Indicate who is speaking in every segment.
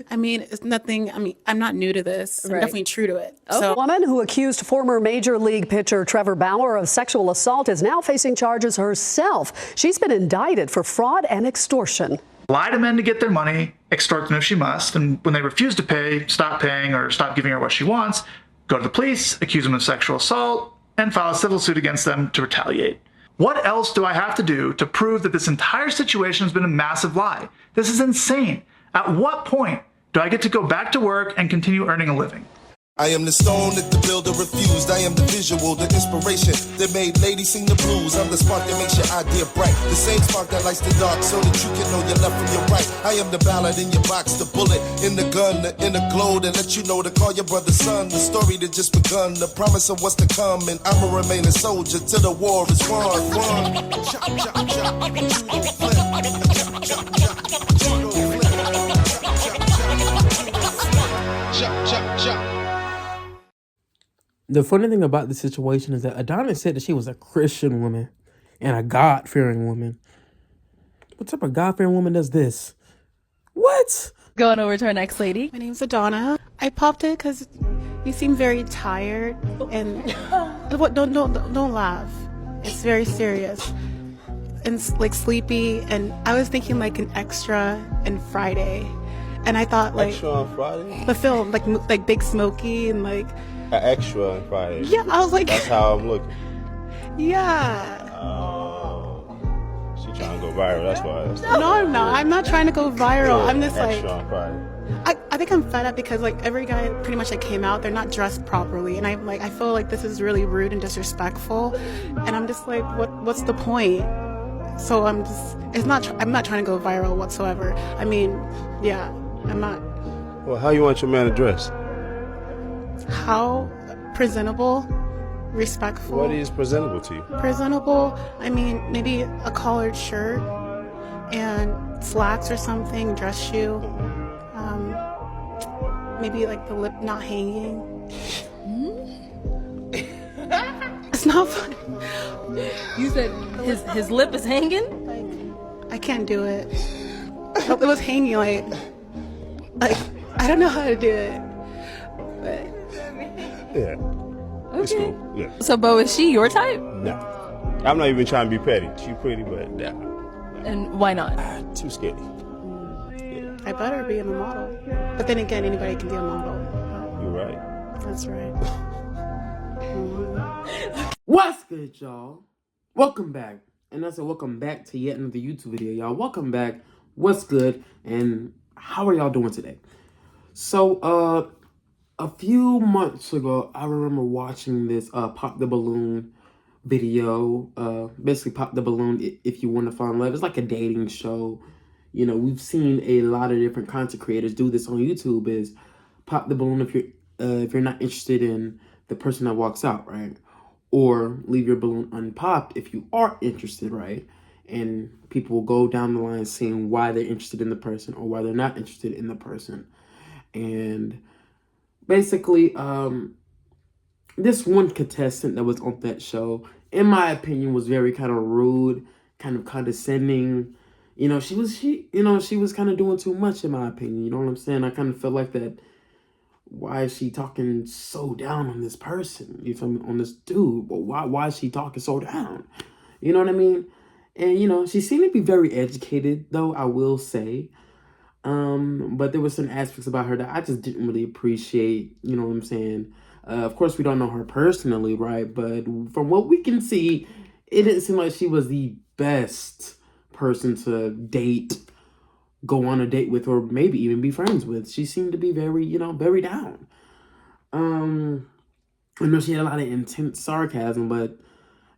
Speaker 1: I mean, it's nothing. I mean, I'm not new to this. I'm definitely true to it.
Speaker 2: A woman who accused former Major League pitcher Trevor Bauer of sexual assault is now facing charges herself. She's been indicted for fraud and extortion.
Speaker 3: Lie to men to get their money, extort them if she must, and when they refuse to pay, stop paying or stop giving her what she wants, go to the police, accuse them of sexual assault, and file a civil suit against them to retaliate. What else do I have to do to prove that this entire situation has been a massive lie? This is insane. At what point do I get to go back to work and continue earning a living?
Speaker 4: I am the stone that the builder refused. I am the visual, the inspiration that made ladies sing the blues. I'm the spark that makes your idea bright. The same spark that lights the dark so that you can know your left from your right. I am the ballad in your box, the bullet in the gun, the inner glow that let you know to call your brother son. The story that just begun, the promise of what's to come. And I'ma remain a soldier till the war is won. Chop, chop, chop, judo flip. Chop, chop, chop, judo flip. Chop, chop, chop.
Speaker 5: The funny thing about the situation is that Adanna said that she was a Christian woman and a God-fearing woman. What type of God-fearing woman does this? What?
Speaker 6: Going over to our next lady.
Speaker 1: My name's Adanna. I popped it because you seem very tired and don't laugh. It's very serious and like sleepy. And I was thinking like an extra and Friday, and I thought like
Speaker 7: Extra on Friday?
Speaker 1: the film like Big Smokey and like.
Speaker 7: An extra on Friday.
Speaker 1: Yeah, I was like,
Speaker 7: that's how I'm looking.
Speaker 1: Yeah.
Speaker 7: She trying to go viral. That's why.
Speaker 1: No, I'm not. I'm not trying to go viral.
Speaker 7: Yeah,
Speaker 1: I'm just
Speaker 7: extra
Speaker 1: like,
Speaker 7: on Friday.
Speaker 1: I think I'm fed up because like every guy pretty much that came out, they're not dressed properly, and I feel like this is really rude and disrespectful, and I'm just like, what's the point? So I'm not trying to go viral whatsoever. I mean, yeah, I'm not.
Speaker 7: Well, how you want your man to dress?
Speaker 1: How presentable, respectful.
Speaker 7: What is presentable to you?
Speaker 1: Presentable, I mean, maybe a collared shirt and slacks or something, dress shoe. Maybe like the lip not hanging. It's not funny.
Speaker 6: You said his lip is hanging?
Speaker 1: Like, I can't do it. It was hanging like I don't know how to do it. But
Speaker 7: Yeah.
Speaker 6: Okay.
Speaker 7: It's cool. Yeah.
Speaker 6: So, Bo, is she your type?
Speaker 7: No. I'm not even trying to be petty. She pretty, but nah.
Speaker 6: And why not?
Speaker 7: Too skinny.
Speaker 1: I better be a model. But then again, anybody can be a model.
Speaker 7: You're right.
Speaker 1: That's right.
Speaker 5: What's good, y'all? Welcome back. And I said welcome back to yet another YouTube video, y'all. Welcome back. What's good? And how are y'all doing today? So, a few months ago, I remember watching this Pop the Balloon video. Basically, Pop the Balloon, if you want to find love. It's like a dating show. You know, we've seen a lot of different content creators do this on YouTube. Is pop the balloon if you're not interested in the person that walks out, right? Or leave your balloon unpopped if you are interested, right? And people will go down the line saying why they're interested in the person or why they're not interested in the person. And basically, this one contestant that was on that show, in my opinion, was very kind of rude, kind of condescending. You know, she was kind of doing too much, in my opinion. You know what I'm saying? I kind of feel like that. Why is she talking so down on this person? You feel me? On this dude? But why is she talking so down? You know what I mean? And, you know, she seemed to be very educated, though, I will say. But there were some aspects about her that I just didn't really appreciate. You know what I'm saying? Of course, we don't know her personally, right? But from what we can see, it didn't seem like she was the best person to date, go on a date with, or maybe even be friends with. She seemed to be very, very down. I know she had a lot of intense sarcasm, but,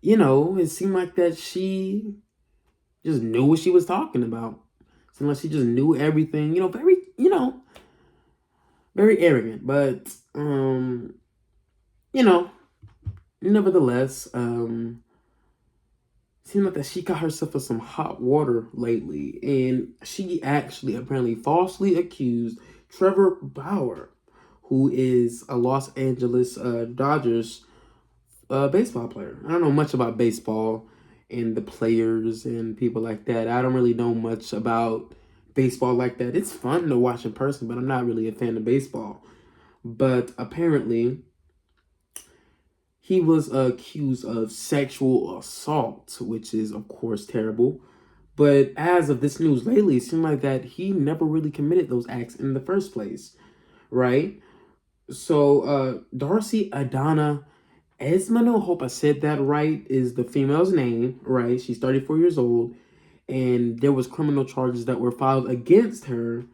Speaker 5: it seemed like that she just knew what she was talking about. It seemed like she just knew everything, very, very arrogant. But, nevertheless, seemed like that she got herself in some hot water lately, and she actually apparently falsely accused Trevor Bauer, who is a Los Angeles Dodgers baseball player. I don't know much about baseball and the players and people like that. I don't really know much about baseball like that. It's fun to watch in person, but I'm not really a fan of baseball. But apparently, he was accused of sexual assault, which is, of course, terrible. But as of this news lately, it seemed like that he never really committed those acts in the first place, right? So, Darcy Adanna Esemonu, hope I said that right, is the female's name, right? She's 34 years old, and there was criminal charges that were filed against her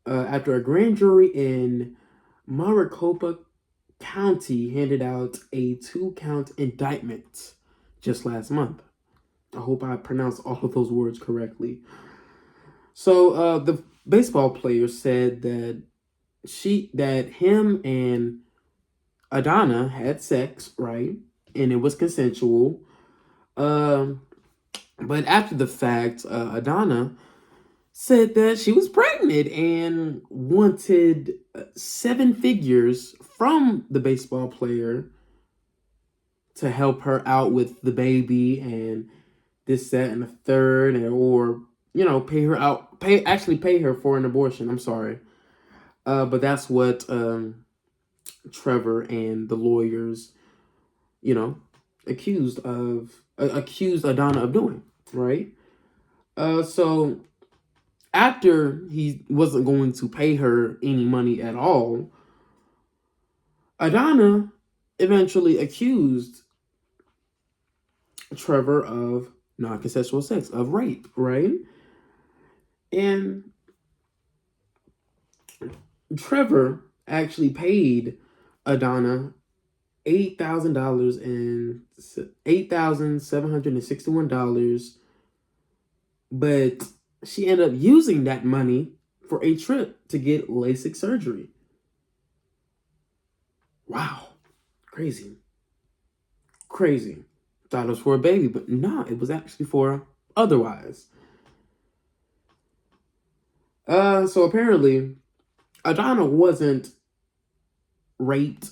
Speaker 5: after a grand jury in Maricopa County handed out a 2-count indictment just last month. I hope I pronounced all of those words correctly. So the baseball player said that him and Adanna had sex, right? And it was consensual. But after the fact, Adanna said that she was pregnant and wanted 7 figures from the baseball player to help her out with the baby and this, that, and the third, or pay her for an abortion. I'm sorry, but that's what Trevor and the lawyers, accused Adanna of doing, right? So after he wasn't going to pay her any money at all, Adanna eventually accused Trevor of non-consensual sex, of rape, right? And Trevor actually paid Adanna $8,761, but she ended up using that money for a trip to get LASIK surgery. Wow. Crazy. Thought it was for a baby, but no, it was actually for otherwise. So apparently, Adanna wasn't raped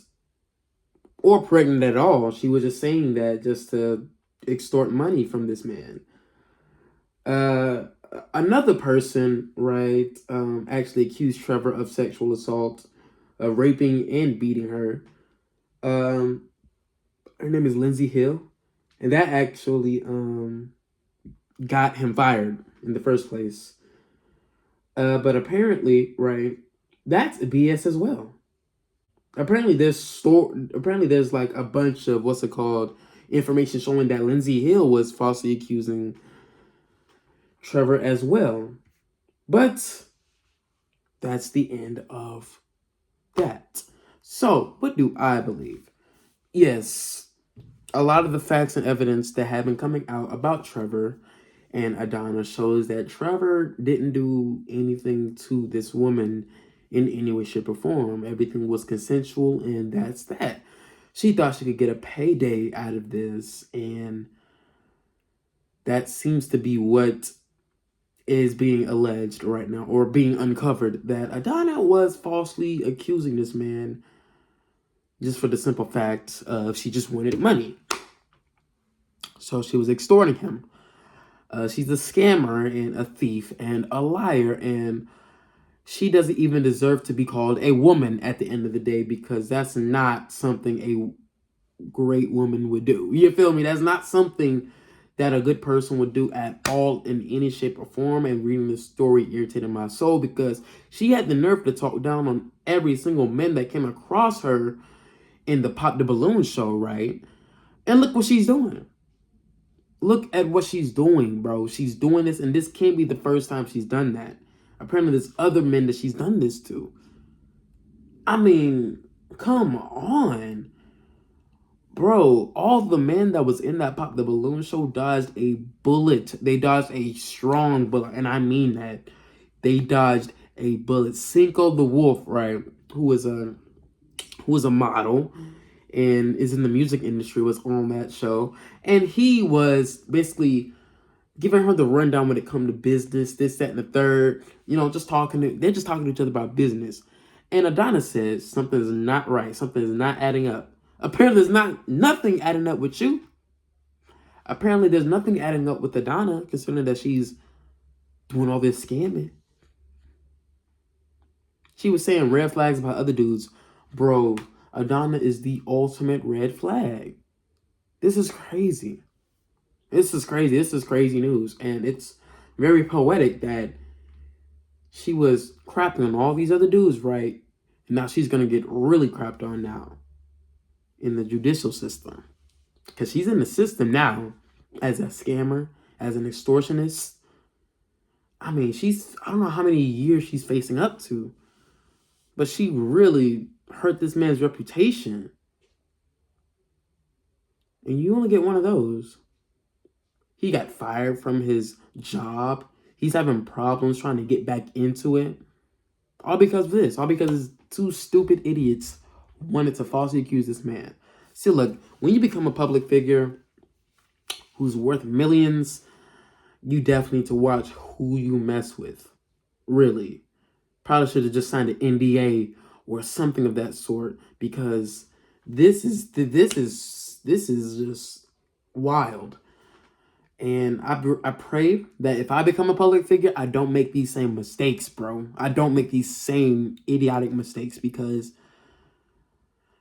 Speaker 5: or pregnant at all. She was just saying that just to extort money from this man. Another person, right, actually accused Trevor of sexual assault, of raping and beating her. Her name is Lindsay Hill, and that actually got him fired in the first place. But apparently, right, that's BS as well. Apparently there's like a bunch of information showing that Lindsay Hill was falsely accusing Trevor as well. But that's the end of that. So, what do I believe? Yes, a lot of the facts and evidence that have been coming out about Trevor and Adanna shows that Trevor didn't do anything to this woman in any way, shape, or form. Everything was consensual, and that's that. She thought she could get a payday out of this, and that seems to be what is being alleged right now, or being uncovered, that Adanna was falsely accusing this man just for the simple fact of she just wanted money. So she was extorting him. She's a scammer and a thief and a liar, and she doesn't even deserve to be called a woman at the end of the day, because that's not something a great woman would do. You feel me? That's not something that a good person would do at all in any shape or form. And reading this story irritated my soul, because she had the nerve to talk down on every single man that came across her in the Pop the Balloon show, right? And look what she's doing. Look at what she's doing, bro. She's doing this, and this can't be the first time she's done that. Apparently, there's other men that she's done this to. I mean, come on. Bro, all the men that was in that Pop the Balloon show dodged a bullet. They dodged a strong bullet, and I mean that. They dodged a bullet. Cinco the Wolf, right, who is a model and is in the music industry, was on that show. And he was basically giving her the rundown when it come to business, this, that, and the third. They're just talking to each other about business. And Adanna says something is not right. Something is not adding up. Apparently there's nothing adding up with you. Apparently there's nothing adding up with Adanna, considering that she's doing all this scamming. She was saying red flags about other dudes. Bro, Adanna is the ultimate red flag. This is crazy. This is crazy. This is crazy news. And it's very poetic that she was crapping on all these other dudes, right? And now she's going to get really crapped on now in the judicial system. Because she's in the system now as a scammer, as an extortionist. I mean, I don't know how many years she's facing up to. But she really hurt this man's reputation. And you only get one of those. He got fired from his job. He's having problems trying to get back into it. All because of this. All because two stupid idiots wanted to falsely accuse this man. See, look, when you become a public figure who's worth millions, you definitely need to watch who you mess with. Really. Probably should have just signed an NDA or something of that sort, because this is just wild. And I pray that if I become a public figure, I don't make these same mistakes, bro. I don't make these same idiotic mistakes, because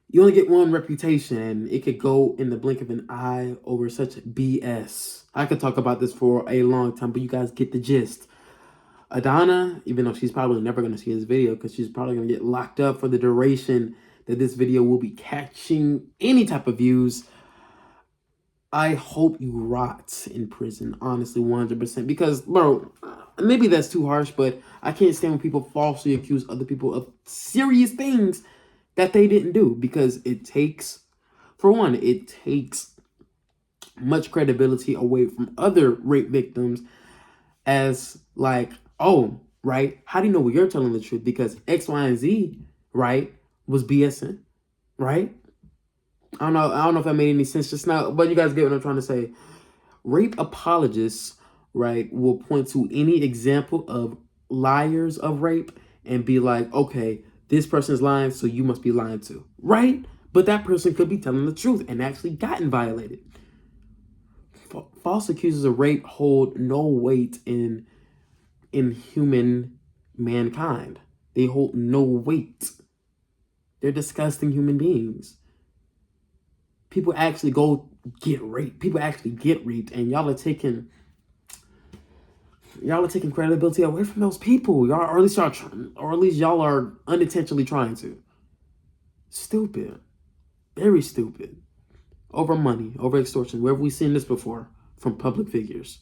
Speaker 5: you only get one reputation and it could go in the blink of an eye over such BS. I could talk about this for a long time, but you guys get the gist. Adanna, even though she's probably never going to see this video because she's probably going to get locked up for the duration that this video will be catching any type of views, I hope you rot in prison, honestly, 100%. Because, bro, maybe that's too harsh, but I can't stand when people falsely accuse other people of serious things that they didn't do. Because it takes, for one, it takes much credibility away from other rape victims as, like, oh, right, how do you know you're telling the truth? Because X, Y, and Z, right, was BSing, right? I don't know if that made any sense just now, but you guys get what I'm trying to say. Rape apologists, right, will point to any example of liars of rape and be like, okay, this person's lying, so you must be lying too, right? But that person could be telling the truth and actually gotten violated. False accusers of rape hold no weight in human mankind. They hold no weight. They're disgusting human beings. People actually go get raped. People actually get raped, and y'all are taking credibility away from those people. Y'all, or at least y'all are unintentionally trying to. Stupid. Very stupid. Over money, over extortion. Where have we seen this before from public figures?